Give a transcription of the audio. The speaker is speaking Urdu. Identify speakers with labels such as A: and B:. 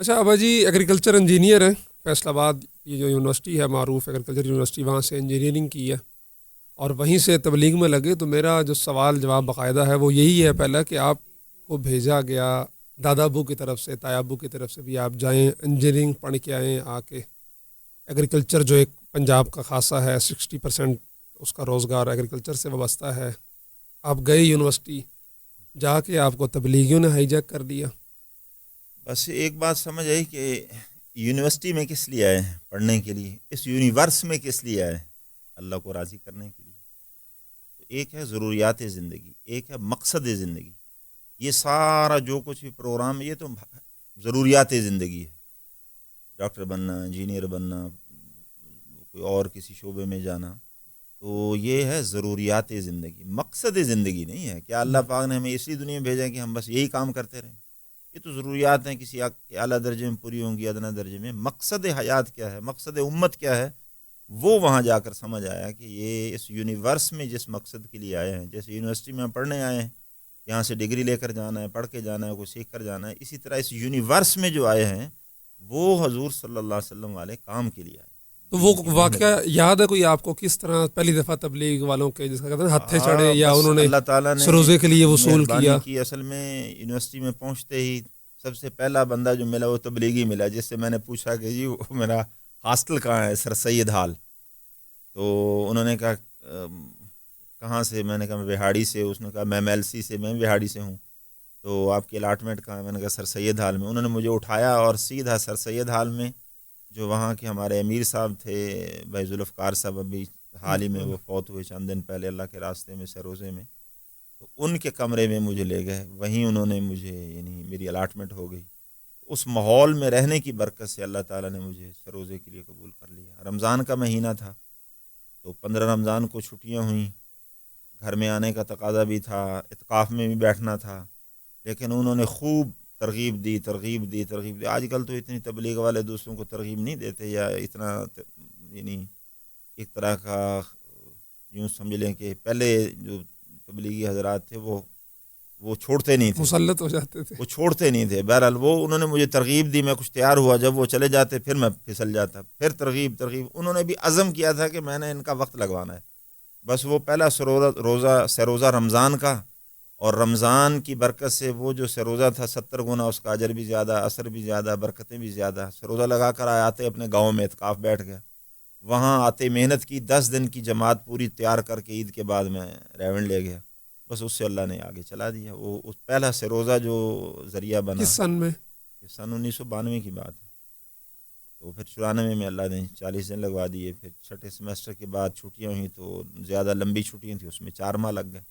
A: اچھا ابا جی ایگریکلچر انجینئر ہیں فیصل آباد، یہ جو یونیورسٹی ہے معروف ایگریکلچر یونیورسٹی، وہاں سے انجینئرنگ کی ہے اور وہیں سے تبلیغ میں لگے. تو میرا جو سوال جواب باقاعدہ ہے وہ یہی ہے پہلا کہ آپ کو بھیجا گیا دادا ابو کی طرف سے، تایا ابو کی طرف سے بھی آپ جائیں انجینئرنگ پڑھ کے آئیں آ کے. ایگریکلچر جو ایک پنجاب کا خاصہ ہے، 60% اس کا روزگار ایگریکلچر سے وابستہ ہے. آپ گئے یونیورسٹی، جا کے آپ کو تبلیغیوں نے ہائی جیک کر دیا.
B: بس ایک بات سمجھ آئی کہ یونیورسٹی میں کس لیے آئے ہیں؟ پڑھنے کے لیے. اس یونیورس میں کس لیے آئے ہیں؟ اللہ کو راضی کرنے کے لیے. تو ایک ہے ضروریات زندگی، ایک ہے مقصد زندگی. یہ سارا جو کچھ بھی پروگرام، یہ تو ضروریات زندگی ہے. ڈاکٹر بننا، انجینئر بننا، کوئی اور کسی شعبے میں جانا، تو یہ ہے ضروریات زندگی. مقصد زندگی نہیں ہے کہ اللہ پاک نے ہمیں اسی دنیا میں بھیجا کہ ہم بس یہی کام کرتے رہیں. یہ تو ضروریات ہیں، کسی اعلیٰ درجے میں پوری ہوں گی، ادنا درجے میں. مقصد حیات کیا ہے، مقصد امت کیا ہے، وہ وہاں جا کر سمجھ آیا کہ یہ اس یونیورس میں جس مقصد کے لیے آئے ہیں. جیسے یونیورسٹی میں پڑھنے آئے ہیں، یہاں سے ڈگری لے کر جانا ہے، پڑھ کے جانا ہے، کوئی سیکھ کر جانا ہے. اسی طرح اس یونیورس میں جو آئے ہیں وہ حضور صلی اللہ علیہ وسلم والے کام کے لیے آئے.
A: تو وہ واقعہ یاد ہے کوئی آپ کو، کس طرح پہلی دفعہ تبلیغ والوں کے جس کا کہتے ہیں ہتھے چڑھے یا
B: بس
A: انہوں نے
B: اللہ تعالیٰ نے
A: سروزے کے لیے وصول
B: مہربانی
A: کیا؟
B: کی. اصل میں یونیورسٹی میں پہنچتے ہی سب سے پہلا بندہ جو ملا وہ تبلیغی ملا، جس سے میں نے پوچھا کہ جی وہ میرا ہاسٹل کہاں ہے؟ سر سید ہال. تو انہوں نے کہا کہاں سے؟ میں نے کہا میں بہاڑی سے. اس نے کہا میں MLC سے، میں بہاڑی سے ہوں. تو آپ کی الاٹمنٹ کہاں ہے؟ میں نے کہا سر سید ہال میں. انہوں نے مجھے اٹھایا اور سیدھا سر سید ہال میں، جو وہاں کے ہمارے امیر صاحب تھے بھائی ذوالفقار صاحب، ابھی حال ہی میں وہ فوت ہوئے چند دن پہلے اللہ کے راستے میں سروزے میں. تو ان کے کمرے میں مجھے لے گئے، وہیں انہوں نے مجھے یعنی میری الاٹمنٹ ہو گئی. اس ماحول میں رہنے کی برکت سے اللہ تعالیٰ نے مجھے سروزے کے لیے قبول کر لیا. رمضان کا مہینہ تھا، تو 15 رمضان کو چھٹیاں ہوئیں. گھر میں آنے کا تقاضا بھی تھا، اعتکاف میں بھی بیٹھنا تھا، لیکن انہوں نے خوب ترغیب دی. آج کل تو اتنی تبلیغ والے دوسروں کو ترغیب نہیں دیتے، یا اتنا یعنی ایک طرح کا یوں سمجھ لیں کہ پہلے جو تبلیغی حضرات تھے وہ چھوڑتے نہیں تھے،
A: مسلط ہو جاتے تھے.
B: وہ چھوڑتے نہیں تھے. بہرحال انہوں نے مجھے ترغیب دی، میں کچھ تیار ہوا. جب وہ چلے جاتے پھر میں پھسل جاتا، پھر ترغیب. انہوں نے بھی عزم کیا تھا کہ میں نے ان کا وقت لگوانا ہے. بس وہ پہلا سروزہ رمضان کا، اور رمضان کی برکت سے وہ جو سروزہ تھا 70 گنا اس کا اجر بھی زیادہ، اثر بھی زیادہ، برکتیں بھی زیادہ. سروزہ لگا کر آتے اپنے گاؤں میں اعتکاف بیٹھ گیا. وہاں آتے محنت کی، 10 دن کی جماعت پوری تیار کر کے عید کے بعد میں ریونڈ لے گیا. بس اس سے اللہ نے آگے چلا دیا. وہ اس پہلا سروزہ جو ذریعہ بنا،
A: کس سن میں؟
B: یہ سن 1992 کی بات ہے. تو پھر 94 میں اللہ نے 40 دن لگوا دیے. پھر چھٹے سیمسٹر کے بعد چھٹیاں ہوئیں، تو زیادہ لمبی چھٹیاں تھیں، اس میں 4 ماہ لگ گئے.